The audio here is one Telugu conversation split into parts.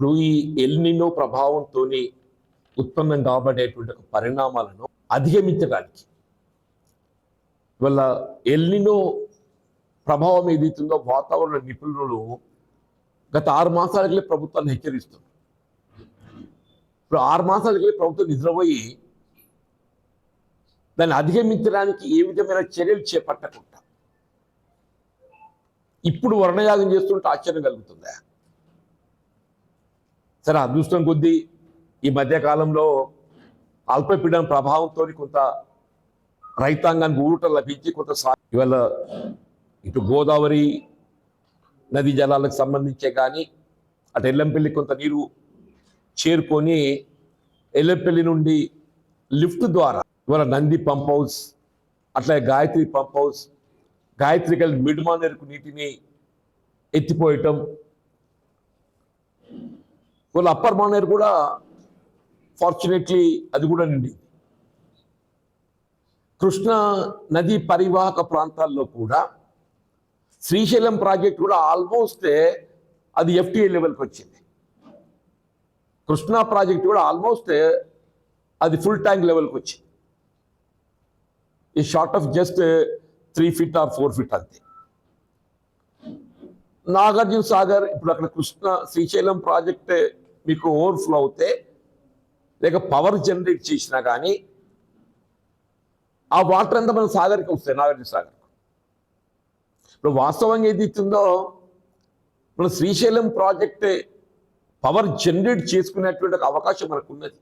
ఇప్పుడు ఈ ఎల్నినో ప్రభావంతో ఉత్పన్నం కాబడేటువంటి పరిణామాలను అధిగమించడానికి ఇవాళ ఎల్నినో ప్రభావం ఏదైతుందో వాతావరణ నిపుణులు గత 6 మాసాలకి ప్రభుత్వాన్ని హెచ్చరిస్తున్నారు. ఇప్పుడు 6 మాసాలకి ప్రభుత్వం నిద్రపోయి దాన్ని అధిగమించడానికి ఏ విధమైన చర్యలు చేపట్టకుండా ఇప్పుడు వర్ణయాగం చేస్తుంటే ఆశ్చర్యం కలుగుతుందా? సరే, అదృష్టం కొద్దీ ఈ మధ్యకాలంలో అల్పపీడన ప్రభావంతో కొంత రైతాంగానికి ఊరట లభించి కొంత ఇవాళ ఇటు గోదావరి నదీ జలాలకు సంబంధించే కానీ అటు ఎల్లంపల్లి కొంత నీరు చేరుకొని ఎల్లంపల్లి నుండి లిఫ్ట్ ద్వారా ఇవాళ నంది పంప్ హౌస్, అట్లాగే గాయత్రి పంప్ హౌస్, గాయత్రి కలిసి మిడ్మానేరుకు నీటిని ఎత్తిపోయటం, వాళ్ళ అప్పర్ మానేరు కూడా ఫార్చునేట్లీ అది కూడా నిండింది. కృష్ణా నదీ పరివాహక ప్రాంతాల్లో కూడా శ్రీశైలం ప్రాజెక్ట్ కూడా ఆల్మోస్ట్ అది ఎఫ్టీఏ లెవెల్కి వచ్చింది. కృష్ణా ప్రాజెక్ట్ కూడా ఆల్మోస్ట్ అది ఫుల్ ట్యాంక్ లెవెల్కి వచ్చింది. ఈ short of just 3 feet or 4 feet అంతే. నాగార్జున సాగర్ ఇప్పుడు అక్కడ కృష్ణ శ్రీశైలం ప్రాజెక్ట్ మీకు ఓవర్ఫ్లో అవుతే లేక పవర్ జనరేట్ చేసినా కానీ ఆ వాటర్ అంతా మన సాగర్కి వస్తాయి, నాగార్జున సాగర్. ఇప్పుడు వాస్తవంగా ఏది ఇస్తుందో మన శ్రీశైలం ప్రాజెక్ట్ పవర్ జనరేట్ చేసుకునేటువంటి ఒక అవకాశం మనకు ఉన్నది.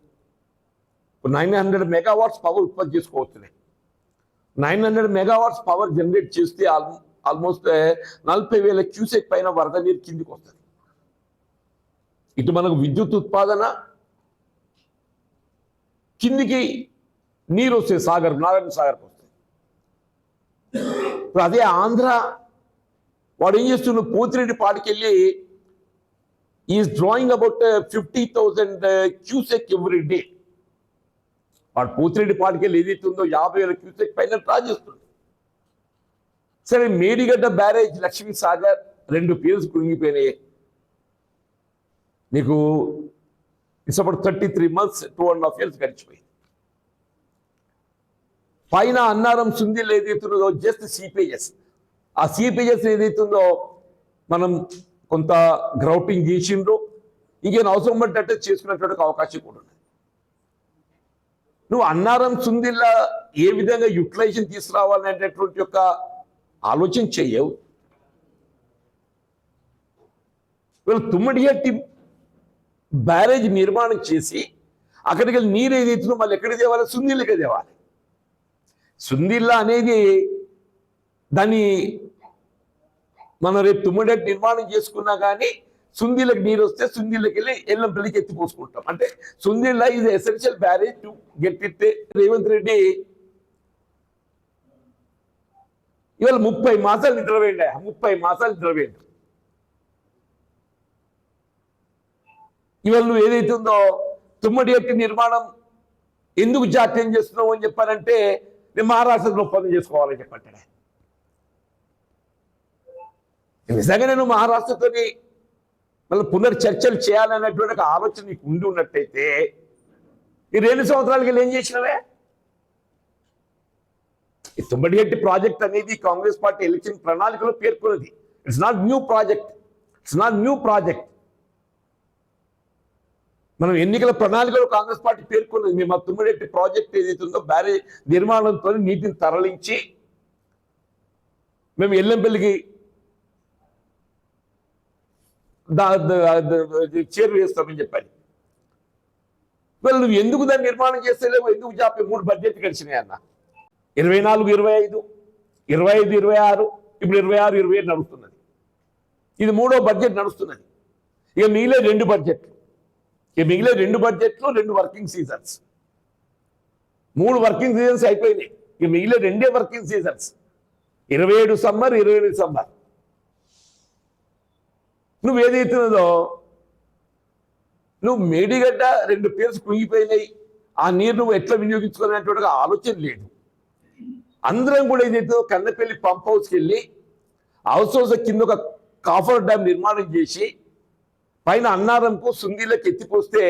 ఇప్పుడు 900 megawatts పవర్ ఉత్పత్తి చేసుకోవచ్చున్నాయి. 900 megawatts పవర్ జనరేట్ చేస్తే ఆల్మోస్ట్ 40,000 క్యూసెక్ పైన వరద నీరు కిందికి వస్తుంది. ఇటు మనకు విద్యుత్ ఉత్పాదన, కిందికి నీరు వస్తాయి సాగర్, నాగార్జున సాగర్కి వస్తాయి. ఇప్పుడు అదే ఆంధ్ర వాడు ఏం చేస్తున్నాడు, పోతిరెడ్డి పాటికెళ్ళి is drawing about 50,000 cusec every day. వాడు పోతిరెడ్డి పాటికెళ్ళి ఏదైతుందో 50,000 క్యూసెక్ పైన డ్రా చేస్తుంది. సరే, మేడిగడ్డ బ్యారేజ్, లక్ష్మీ సాగర్ 2 పియర్స్ కృంగిపోయినాయి. నీకు ఇట్స్ అబౌట్ 33 months, 2.5 years గడిచిపోయింది. పైన అన్నారం సుందిల్ ఏదైతుందో జస్ట్ సిపిఎస్, ఆ సిపిఎస్ ఏదైతుందో మనం కొంత గ్రౌటింగ్ చేసిండ్రు, ఇంకేం అవసరం పడ్డట్టే చేసుకునేటువంటి అవకాశం కూడా ఉంది. నువ్వు అన్నారం సుందిల్లా ఏ విధంగా యూటిలైజేషన్ తీసుకురావాలనేటటువంటి యొక్క ఆలోచన చెయ్యవు. వీళ్ళు తుమ్మడిహట్టి బ్యారేజ్ నిర్మాణం చేసి అక్కడికి వెళ్ళి నీరు ఏదైతుందో మళ్ళీ ఎక్కడికి తేవాలి, సుందిల్లకే తేవాలి. సుందిల్ల అనేది దాన్ని మనం రేపు తుమ్మడిహట్టి నిర్మాణం చేసుకున్నా కానీ సుందిల్లకి నీరు వస్తే సుందిల్లకి వెళ్ళి ఎల్లంపల్లికి ఎత్తిపోసుకుంటాం. అంటే Sundilla is essential barrage to get it. Revanth Reddy ఇవాళ 30 మాసాలు నిద్రపోయింది. 30 మాసాలు నిద్రపోయింది. ఇవాళ నువ్వు ఏదైతే ఉందో తుమ్మడిహట్టి నిర్మాణం ఎందుకు జాప్యం చేస్తున్నావు అని చెప్పారంటే నేను మహారాష్ట్రలో ఒప్పందం చేసుకోవాలని చెప్పంటాడే. నిజంగా నేను మహారాష్ట్రతో మళ్ళీ పునర్చర్చలు చేయాలనేటువంటి ఒక ఆలోచన నీకు ఉండి ఉన్నట్టయితే ఈ 2 సంవత్సరాలకి ఏం చేసినవే? ఈ తుమ్మడిహట్టి ప్రాజెక్ట్ అనేది కాంగ్రెస్ పార్టీ ఎలక్షన్ ప్రణాళికలో పేర్కొన్నది. It's not new project, it's not new project. మనం ఎన్నికల ప్రణాళికలో కాంగ్రెస్ పార్టీ పేర్కొన్నది, మేము ఆ తుమ్మడిహట్టి ప్రాజెక్ట్ ఏదైతుందో బ్యారేజ్ నిర్మాణంతో నీటిని తరలించి మేము ఎల్లంపల్లికి చేరువేస్తామని చెప్పాలి. వాళ్ళు నువ్వు ఎందుకు దాన్ని నిర్మాణం చేస్తలేవు, ఎందుకు జాపే? 3 బడ్జెట్ కలిసినాయి అన్న. 24-25, 25-26, ఇప్పుడు 26-27 నడుస్తున్నది. ఇది 3వ బడ్జెట్ నడుస్తున్నది. ఇక మిగిలే 2 బడ్జెట్లు, 2 వర్కింగ్ సీజన్స్. 3 వర్కింగ్ సీజన్స్ అయిపోయినాయి. ఇక మిగిలే 2 వర్కింగ్ సీజన్స్, 27 సమ్మర్, 28 సమ్మర్. నువ్వు ఏదైతున్నదో నువ్వు మేడిగడ్డ 2 పియర్స్ కుంగిపోయినాయి, ఆ నీరు నువ్వు ఎట్లా వినియోగించుకోవాలనేటువంటి ఆలోచన లేదు. అందరం కూడా ఏదైతే కన్నపల్లి పంప్ హౌస్కి వెళ్ళి హౌస్ కింద ఒక కాఫర్ డ్యామ్ నిర్మాణం చేసి పైన అన్నారంకు సుందీలకు ఎత్తిపోస్తే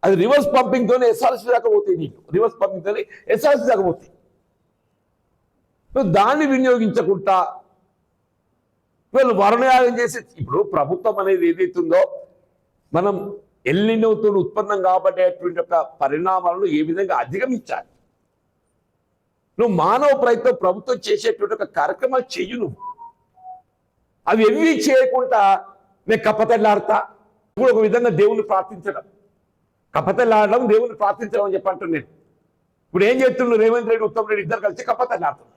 అది రివర్స్ పంపింగ్తోనే ఎస్ఆర్సీ దాకా పోతాయి. నీకు రివర్స్ పంపింగ్తోనే ఎస్ఆర్సీ దాకా పోతాయి. నువ్వు దాన్ని వినియోగించకుండా వీళ్ళు వరుణయాగం చేసి ఇప్పుడు ప్రభుత్వం అనేది ఏదైతుందో మనం ఎల్లినోతో ఉత్పన్నం కాబట్టేటువంటి ఒక పరిణామాలను ఏ విధంగా అధిగమించాలి. నువ్వు మానవ ప్రయత్నం ప్రభుత్వం చేసేటువంటి ఒక కార్యక్రమాలు చెయ్యి. నువ్వు అవి ఏవి చేయకుండా నేను కప్పతెల్లాడతా ఇప్పుడు ఒక విధంగా దేవుణ్ణి ప్రార్థించడం, కప్పతెల్లాడడం దేవుణ్ణి ప్రార్థించడం అని చెప్పంటున్నాను నేను. ఇప్పుడు ఏం చేస్తున్నాడు రేవంత్ రెడ్డి ఉత్తమ్ రెడ్డి ఇద్దరు కలిసి కప్పతెల్లాడుతున్నారు.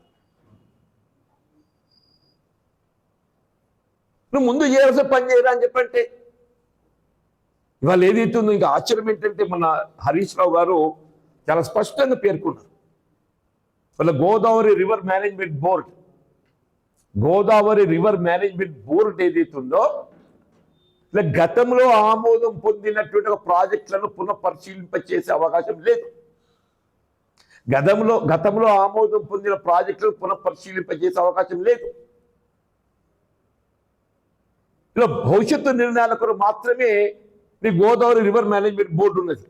నువ్వు ముందు చేయాల్సిన పని చేయరా అని చెప్పంటే ఇవాళ ఏదైతుందో ఇంకా ఆశ్చర్యం ఏంటంటే మన హరీష్ రావు గారు చాలా స్పష్టంగా పేర్కొన్నారు. వాళ్ళ గోదావరి రివర్ మేనేజ్మెంట్ బోర్డు ఏదైతుందో గతంలో ఆమోదం పొందినటువంటి ఒక ప్రాజెక్టులను పునఃపరిశీలింపచేసే అవకాశం లేదు. గతంలో ఆమోదం పొందిన ప్రాజెక్టులను పునఃపరిశీలింపచేసే అవకాశం లేదు. ఇలా భవిష్యత్తు నిర్ణయాల కొరకు మాత్రమే ఈ గోదావరి రివర్ మేనేజ్మెంట్ బోర్డు ఉన్నది.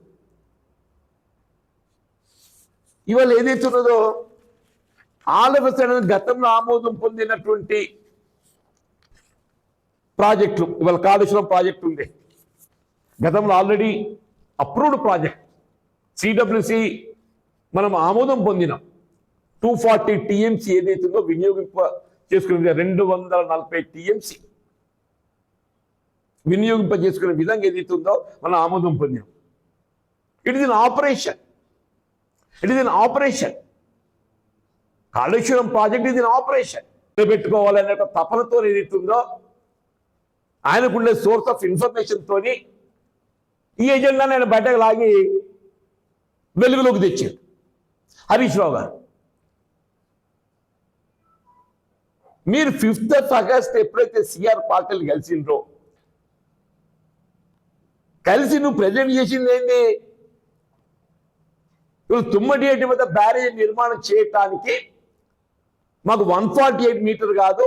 ఇవాళ ఏదైతే ఉన్నదో ఆలవసరం గతంలో ఆమోదం పొందినటువంటి ప్రాజెక్టులు ఇవాళ కాళేశ్వరం ప్రాజెక్టు ఉంది. గతంలో ఆల్రెడీ అప్రూవ్డ్ ప్రాజెక్ట్ సిడబ్ల్యూసి మనం ఆమోదం పొందినాం. 240 TMC ఏదైతుందో వినియోగింప చేసుకునే 240 TMC వినియోగింపజేసుకునే విధంగా ఏదైతుందో మనం ఆమోదం పొందాం. It is in operation. Kaleshwaram project ఇది ఆపరేషన్. పెట్టుకోవాలనే తపనతో ఏదైతుందో ఆయనకుండే సోర్స్ ఆఫ్ ఇన్ఫర్మేషన్ తోని ఈ ఎజెండా నేను బయటకు లాగి వెలుగులోకి తెచ్చాడు హరీష్ రావు గారు. మీరు 5th ఆగస్ట్ ఎప్పుడైతే సిఆర్ పార్టీలు కలిసిండ్రో కలిసి నువ్వు ప్రజెంట్ చేసింది ఏంటి? తుమ్మడియేటి వద్ద బ్యారేజ్ నిర్మాణం చేయటానికి మాకు 148 మీటర్ కాదు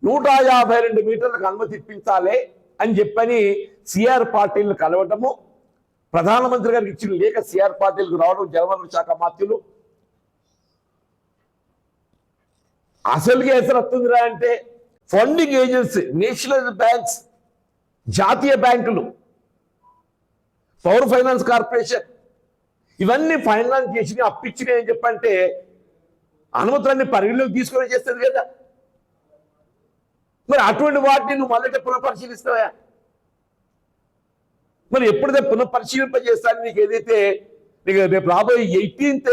152 మీటర్లకు అనుమతి ఇప్పించాలి అని చెప్పని సిఆర్ పార్టీలను కలవటము, ప్రధానమంత్రి గారికి ఇచ్చిన లేఖ సిఆర్ పార్టీలకు రావడం, జలవనరుల శాఖ మంత్రులు అసలుగా ఎసరు వస్తుందిరా అంటే ఫండింగ్ ఏజెన్సీ, నేషనల్ బ్యాంక్స్, జాతీయ బ్యాంకులు, పవర్ ఫైనాన్స్ కార్పొరేషన్ ఇవన్నీ ఫైనాన్స్ చేసి అప్పిచ్చినాయి అని చెప్పంటే అనుమతులన్నీ పరిగణలోకి తీసుకొని చేస్తుంది కదా. మరి అటువంటి వాటిని నువ్వు మళ్ళీ పునఃపరిశీలిస్తావా? మరి ఎప్పుడైతే పునఃపరిశీలింపజేస్తాను నీకు ఏదైతే నీకు రేపు రాబోయే 18th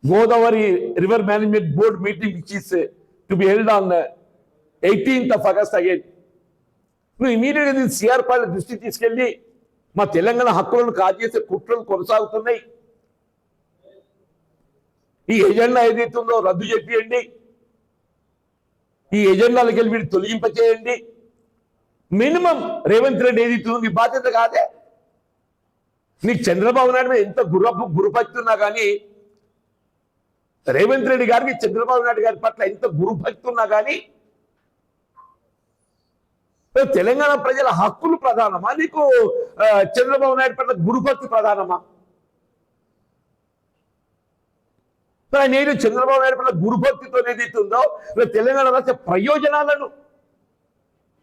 Godavari river management board meeting which is to be held on 18th August again. నువ్వు ఇమీడియట్గా సిఆర్ పార్టీ దృష్టికి తీసుకెళ్ళి మా తెలంగాణ హక్కులను కాజేసే కుట్రలు కొనసాగుతున్నాయి, ఈ ఎజెండా ఏదైతుందో రద్దు చెప్పేయండి, ఈ ఎజెండాలకు వెళ్ళి వీడిని తొలగింపచేయండి. మినిమం రేవంత్ రెడ్డి ఏదైతుందో నీ బాధ్యత కాదే? నీకు చంద్రబాబు నాయుడు మీద ఎంత గురుభక్తి ఉన్నా కానీ, రేవంత్ రెడ్డి గారికి చంద్రబాబు నాయుడు గారి పట్ల ఎంత గురుభక్తి ఉన్నా కానీ తెలంగాణ ప్రజల హక్కులు ప్రధానమా, నీకు చంద్రబాబు నాయుడు పట్ల గురుభక్తి ప్రధానమా? నేను చంద్రబాబు నాయుడు పట్ల గురుభక్తితో ఏదైతుందో తెలంగాణ రాష్ట్ర ప్రయోజనాలను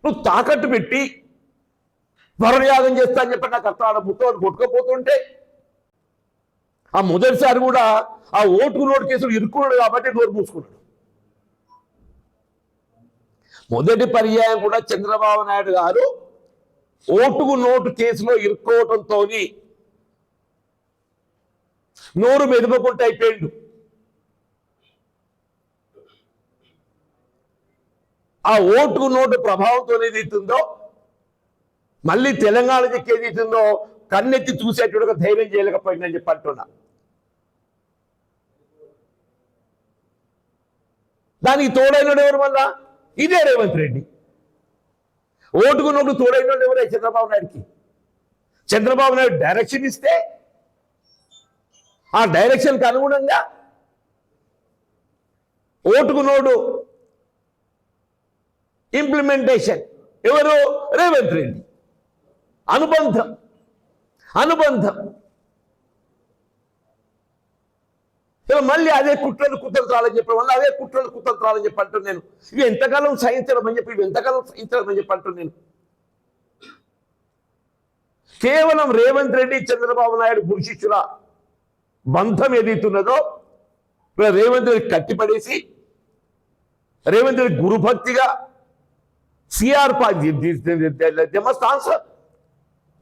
నువ్వు తాకట్టు పెట్టి వరయాగం చేస్తా అని చెప్పి నాకు అర్థం ముత్తో కొట్టుకోపోతుంటే ఆ మొదటిసారి కూడా ఆ ఓటుకు నోటు కేసులు ఇరుక్కున్నాడు కాబట్టి నోరు మూసుకున్నాడు. మొదటి పర్యాయం కూడా చంద్రబాబు నాయుడు గారు ఓటుకు నోటు కేసులో ఇరుక్కోవడంతో నోరు మెదపకుంటూ అయిపోయిండు. ఆ ఓటుకు నోటు ప్రభావంతో ఏదైతుందో మళ్ళీ తెలంగాణకి ఏదైతుందో కన్నెత్తి చూసేటువంటి ధైర్యం చేయలేకపోయిందని చెప్పి అంటున్నా. దానికి తోడైనడు ఎవరు? మళ్ళా ఇదే రేవంత్ రెడ్డి. ఓటుకు నోటు తోడైనడు ఎవరే? చంద్రబాబు నాయుడికి. చంద్రబాబు నాయుడు డైరెక్షన్ ఇస్తే ఆ డైరెక్షన్కి అనుగుణంగా ఓటుకు నోటు ఇంప్లిమెంటేషన్ ఎవరు? రేవంత్ రెడ్డి. అనుబంధం మళ్ళీ అదే కుట్రలు కుతంత్రాలని చెప్పి మళ్ళీ అదే కుట్రలు కుతంత్రాలని చెప్పి అంటున్నాను నేను. ఇవి ఎంతకాలం సహించడం అని చెప్పి అంటున్నాను నేను. కేవలం రేవంత్ రెడ్డి చంద్రబాబు నాయుడు గురుశిష్యుల బంధం ఏదైతున్నదో రేవంత్ రెడ్డి కట్టిపడేసి రేవంత్ రెడ్డి గురుభక్తిగా సిఆర్ పార్టీ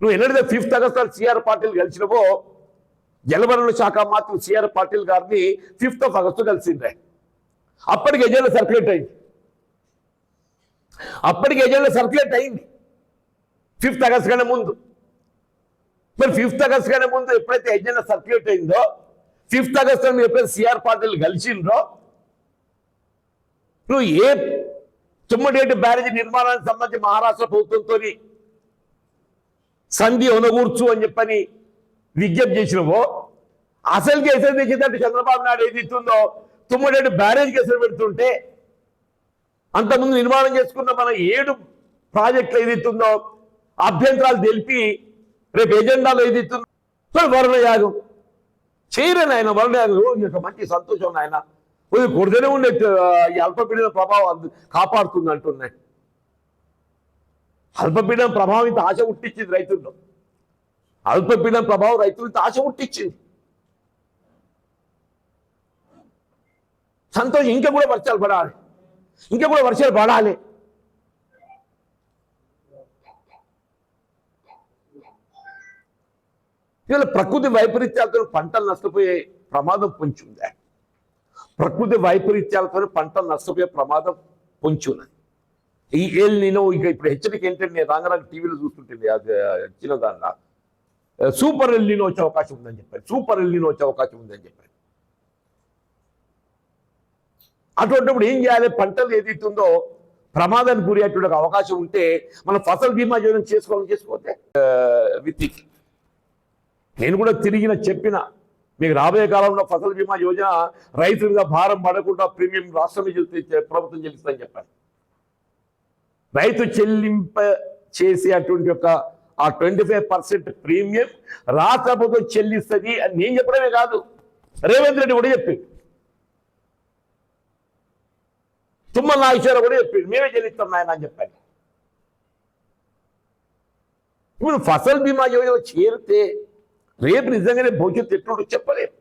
నువ్వు ఎన్నడైతే 5th ఆగస్టు సిఆర్ పాటిల్ కలిసినవో జలవనరుల శాఖ మాత్రం సిఆర్ పాటిల్ గారిని 5th ఆగస్టు కలిసిందే. అప్పటికి ఎజెండా సర్క్యులేట్ అయింది 5th ఆగస్టు కన్నా ముందు. మరి 5th ఆగస్టు కన్నా ముందు ఎప్పుడైతే ఎజెండా సర్క్యులేట్ అయిందో 5th ఆగస్టు మీరు ఎప్పుడైతే సిఆర్ పాటిల్ కలిసిండ్రో నువ్వు ఏ తుమ్మడేటి బ్యారేజీ నిర్మాణానికి సంబంధించి మహారాష్ట్ర ప్రభుత్వంతో సంధి ఒనగూర్చు అని చెప్పని విజ్ఞప్తి చేసినవో అసలుకి ఎసరు తెచ్చిందంటే చంద్రబాబు నాయుడు ఏదిస్తుందో తుమ్మడేటి బ్యారేజ్కి ఎసరు పెడుతుంటే అంతకుముందు నిర్మాణం చేసుకున్న మన 7 ప్రాజెక్టులు ఏదిస్తుందో అభ్యంతరాలు తెలిపి రేపు ఎజెండాలో ఏదిస్తుందో వరుణయాగం చేయరని ఆయన వరుణయాగం మంచి సంతోషం ఆయన కొడుతూనే ఉండే ఈ అల్పపీడన ప్రభావం కాపాడుతుంది అంటున్నాయి. అల్పపీడన ప్రభావం ఇంత ఆశ పుట్టించింది రైతుల్లో. అల్పపీడన ప్రభావం రైతులతో ఆశ పుట్టించింది. సంతోషం. ఇంకా కూడా వర్షాలు పడాలి. ఇవాళ ప్రకృతి వైపరీత్యాలతో పంటలు నష్టపోయే ప్రమాదం పొంచి ఉంది. ఈ ఎల్ నినో ఇక ఇప్పుడు హెచ్చరిక ఏంటంటే నేను రాంగరాంగ టీవీలో చూస్తుంటుంది అది చిన్న దాంట్లో సూపర్ ఎల్ నినో వచ్చే అవకాశం ఉందని చెప్పారు. అటువంటిప్పుడు ఏం చేయాలి? పంటలు ఏదైతుందో ప్రమాదానికి గురయ్యేటువంటి అవకాశం ఉంటే మనం ఫసల్ బీమా యోజన చేసుకోకపోతే విత్తికి నేను కూడా చెప్పిన మీకు రాబోయే కాలంలో ఫసల్ బీమా యోజన రైతులుగా భారం పడకుండా ప్రీమియం రాష్ట్రం ప్రభుత్వం చెల్లిస్తుందని చెప్పారు. రైతు చెల్లింప చేసే అటువంటి ఆ 25% ప్రీమియం రాష్ట్ర ప్రభుత్వం చెల్లిస్తుంది అని నేను చెప్పడమే కాదు, రేవంత్ రెడ్డి కూడా చెప్పింది, తుమ్మల నాగేశ్వరరావు కూడా చెప్పింది, మేమే చెల్లిస్తాం నాయన అని చెప్పాలి. ఇప్పుడు ఫసల్ బీమా యోజన చేరితే రేపు నిజంగానే భవిష్యత్తు ఎట్లుంటో చెప్పలేము.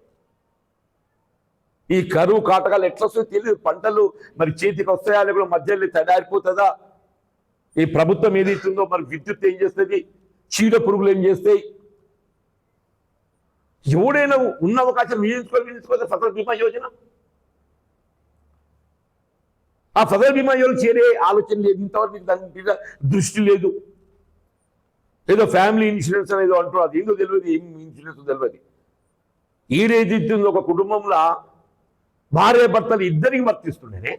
ఈ కరువు కాటకాలు ఎట్లా వస్తాయో తెలియదు. పంటలు మరి చేతికి వస్తాయా లేకపోతే మధ్యలో తడారిపోతుందా? ఈ ప్రభుత్వం ఏదైతుందో మరి విద్యుత్ ఏం చేస్తుంది, చీడ పురుగులు ఏం చేస్తాయి? ఎవడైనా ఉన్న అవకాశం వినియోగించుకోవాలి ఫసల్ బీమా యోజన. ఆ ఫసల్ బీమా యోజన చేరే ఆలోచన లేదు, ఇంతవరకు దాని మీద దృష్టి లేదు. ఏదో ఫ్యామిలీ ఇన్సూరెన్స్ అనేది అంటారు, అది ఏందో తెలియదు, ఏం ఇన్సూరెన్స్ తెలియదు. ఈడేదిస్తుందో ఒక కుటుంబంలో భార్య భర్తలు ఇద్దరికి వర్తిస్తుండేనే,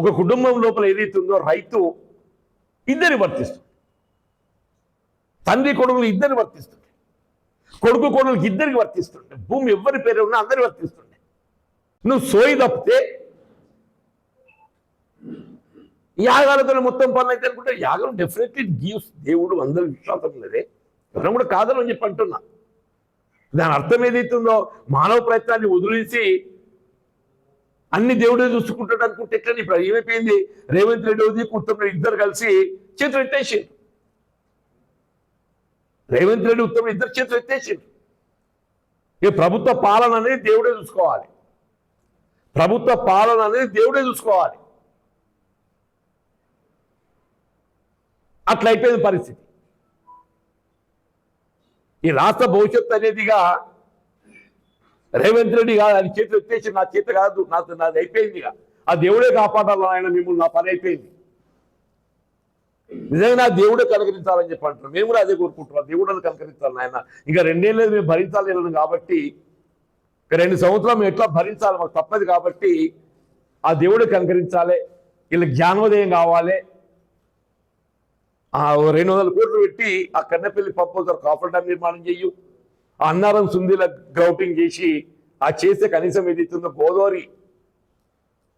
ఒక కుటుంబం లోపల ఏదైతుందో రైతు ఇద్దరికి వర్తిస్తుంది, తండ్రి కొడుకులు ఇద్దరికి వర్తిస్తుండే, కొడుకు కొడుకులకి ఇద్దరికి వర్తిస్తుండే, భూమి ఎవరి పేరు ఉన్నా అందరికి వర్తిస్తుండే. నువ్వు సోయి తప్పితే యాగాలతో మొత్తం పనులు అయితే అనుకుంటే యాగం డెఫినెట్లీ గివ్స్, దేవుడు అందరూ విశ్వాసం ఉన్నదే, ఎవరైనా కూడా కాదని అని చెప్పి అంటున్నా. దాని అర్థం ఏదైతుందో మానవ ప్రయత్నాన్ని వదిలేసి అన్ని దేవుడే చూసుకుంటాడు అనుకుంటే ఎట్లా? ఇప్పుడు ఏమైపోయింది, రేవంత్ రెడ్డి ఉత్తమ్ రెడ్డి ఇద్దరు కలిసి చేతులు ఎత్తేసారు. రేవంత్ రెడ్డి ఉత్తమ్ ఇద్దరు చేతులు ఎత్తేసారు. ఇక ప్రభుత్వ పాలన అనేది దేవుడే చూసుకోవాలి. అట్లా అయిపోయింది పరిస్థితి. ఈ రాష్ట్ర భవిష్యత్తు అనేదిగా రేవంత్ రెడ్డి కాదు, అది చేతులు ఎత్తేసి నా చేత కాదు, నాది అయిపోయింది. ఇక ఆ దేవుడే కాపాడాలి ఆయన, మిమ్మల్ని నా పని అయిపోయింది. నిజంగా నా దేవుడే కనుకరించాలని చెప్పి అంటున్నాం. మేము కూడా అదే కోరుకుంటున్నాం, దేవుడు కనుకరించాలి ఆయన. ఇంకా 2 ఏళ్ళు మేము భరించాలి కాబట్టి, 2 సంవత్సరాలు మేము ఎట్లా భరించాలి, మాకు తప్పదు కాబట్టి ఆ దేవుడే కనుకరించాలి. వీళ్ళకి జ్ఞానోదయం కావాలి. 200 కోట్లు పెట్టి ఆ కన్నెపల్లి పంపులతో కాఫర్ డ్యామ్ నిర్మాణం చేయు, ఆ అన్నారం సుందీల గ్రౌటింగ్ చేసి ఆ చేసే కనీసం ఏదైతుందో గోదావరి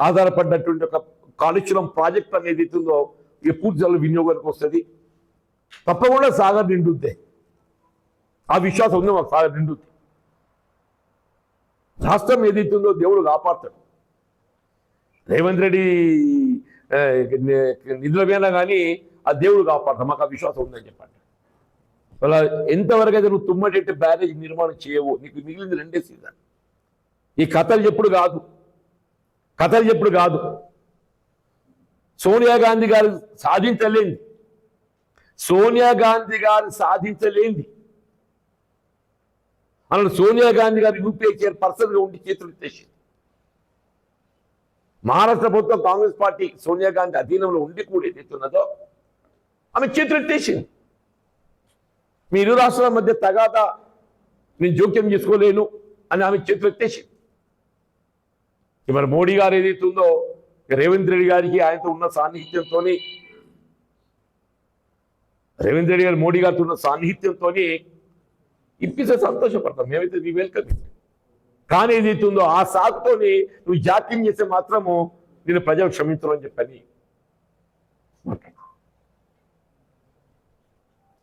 ఆధారపడ్డటువంటి ఒక కాళేశ్వరం ప్రాజెక్ట్ అనేది ఏదైతుందో ఇక పూర్తి జల వినియోగానికి వస్తుంది, తప్పకుండా సాగర్ నిండుద్ది. ఆ విశ్వాసం ఉంది మాకు, సాగర్ నిండుద్ది. రాష్ట్రం ఏదైతుందో దేవుడు కాపాడతాడు. రేవంత్ రెడ్డి నిధుల మీద కానీ ఆ దేవుడు కాపాడతాడు, మాకు ఆ విశ్వాసం ఉందని చెప్పండి. అలా ఎంతవరకు అయితే నువ్వు తుమ్మటెట్టి బ్యారేజ్ నిర్మాణం చేయవు, నీకు మిగిలింది 2 సీజన్. ఈ కథలు చెప్పుడు కాదు, కథలు చెప్పుడు కాదు. సోనియా గాంధీ గారు సాధించలేంది, సోనియా గాంధీ గారు సాధించలేంది అన్నాడు. సోనియా గాంధీ గారు యూపీఏ చైర్పర్సన్గా ఉండి చేతులు ఎత్తేసింది. మహారాష్ట్ర ప్రభుత్వం కాంగ్రెస్ పార్టీ సోనియా గాంధీ అధీనంలో ఉండి కూడా ఏదైతున్నదో ఆమె చేతులు ఎత్తేసింది. మీ ఇరు రాష్ట్రాల మధ్య తగాదా నేను జోక్యం చేసుకోలేను అని ఆమె చేతులు ఎత్తేసింది. మరి మోడీ గారు ఏదైతుందో రేవంత్ రెడ్డి గారికి ఆయనతో ఉన్న సాన్నిహిత్యంతో, రేవంత్ రెడ్డి గారు మోడీ గారితో ఉన్న సాన్నిహిత్యంతో ఇప్పిస్తే సంతోషపడతాం, మేమైతే మీ వెల్కమ్. కానీ ఏదైతుందో ఆ సాకుతోని నువ్వు జాప్యం చేస్తే మాత్రము నేను ప్రజలు క్షమించరు అని చెప్పని